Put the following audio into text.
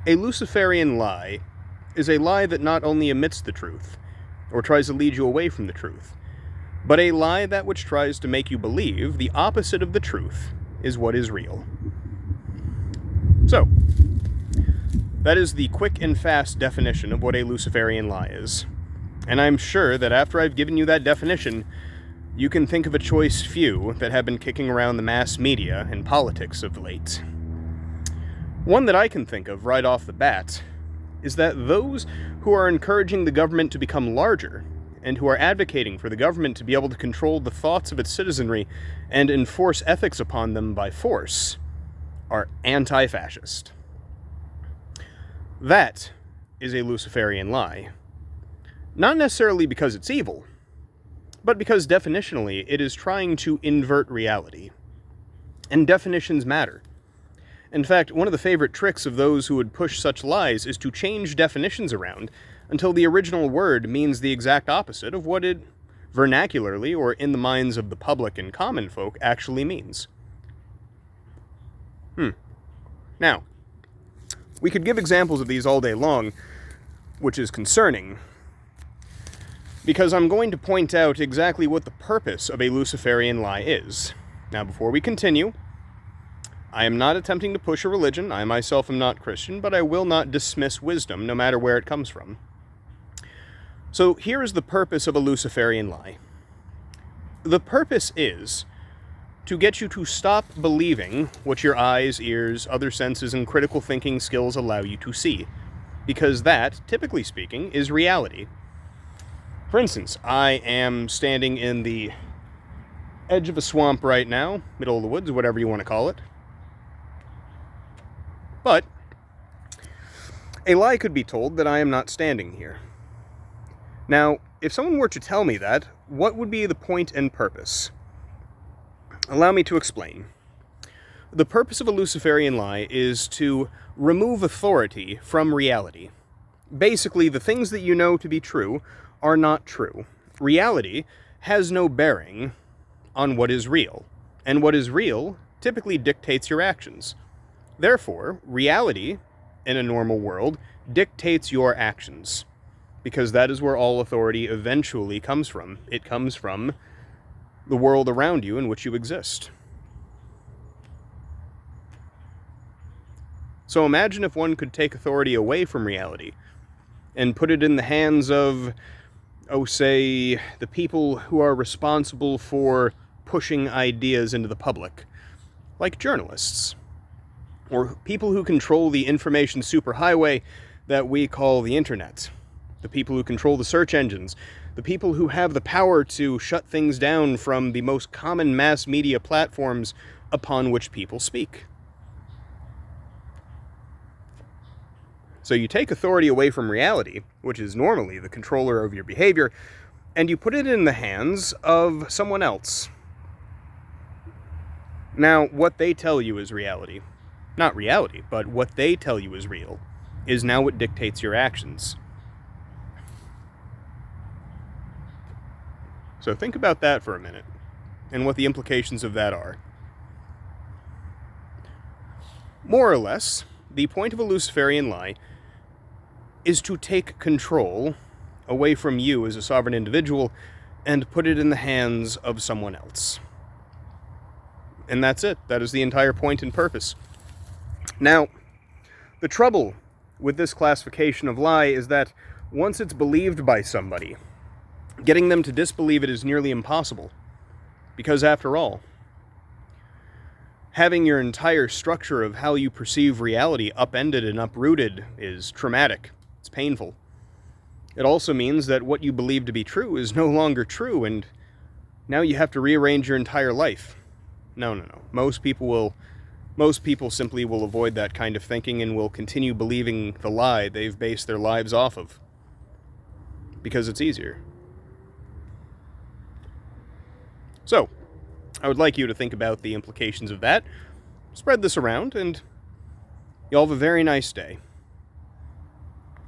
A Luciferian lie is a lie that not only omits the truth, or tries to lead you away from the truth, but a lie that which tries to make you believe the opposite of the truth is what is real. So, that is the quick and fast definition of what a Luciferian lie is. And I'm sure that after I've given you that definition, you can think of a choice few that have been kicking around the mass media and politics of late. One that I can think of right off the bat is that those who are encouraging the government to become larger and who are advocating for the government to be able to control the thoughts of its citizenry and enforce ethics upon them by force are anti-fascist. That is a Luciferian lie. Not necessarily because it's evil, but because definitionally it is trying to invert reality. And definitions matter. In fact, one of the favorite tricks of those who would push such lies is to change definitions around until the original word means the exact opposite of what it vernacularly, or in the minds of the public and common folk, actually means. Now, we could give examples of these all day long, which is concerning, because I'm going to point out exactly what the purpose of a Luciferian lie is. Now, before we continue, I am not attempting to push a religion. I myself am not Christian, but I will not dismiss wisdom, no matter where it comes from. So here is the purpose of a Luciferian lie. The purpose is to get you to stop believing what your eyes, ears, other senses, and critical thinking skills allow you to see, because that, typically speaking, is reality. For instance, I am standing in the edge of a swamp right now, middle of the woods, whatever you want to call it. But a lie could be told that I am not standing here. Now, if someone were to tell me that, what would be the point and purpose? Allow me to explain. The purpose of a Luciferian lie is to remove authority from reality. Basically, the things that you know to be true are not true. Reality has no bearing on what is real, and what is real typically dictates your actions. Therefore, reality, in a normal world, dictates your actions, because that is where all authority eventually comes from. It comes from the world around you in which you exist. So imagine if one could take authority away from reality and put it in the hands of, say, the people who are responsible for pushing ideas into the public, like journalists, or people who control the information superhighway that we call the internet, the people who control the search engines, the people who have the power to shut things down from the most common mass media platforms upon which people speak. So you take authority away from reality, which is normally the controller of your behavior, and you put it in the hands of someone else. Now, what they tell you is reality. Not reality, but what they tell you is real, is now what dictates your actions. So think about that for a minute, and what the implications of that are. More or less, the point of a Luciferian lie is to take control away from you as a sovereign individual and put it in the hands of someone else. And that's it. That is the entire point and purpose. Now, the trouble with this classification of lie is that once it's believed by somebody, getting them to disbelieve it is nearly impossible. Because after all, having your entire structure of how you perceive reality upended and uprooted is traumatic. It's painful. It also means that what you believe to be true is no longer true, and now you have to rearrange your entire life. No. Most people simply will avoid that kind of thinking and will continue believing the lie they've based their lives off of. Because it's easier. So, I would like you to think about the implications of that. Spread this around, and you'll have a very nice day.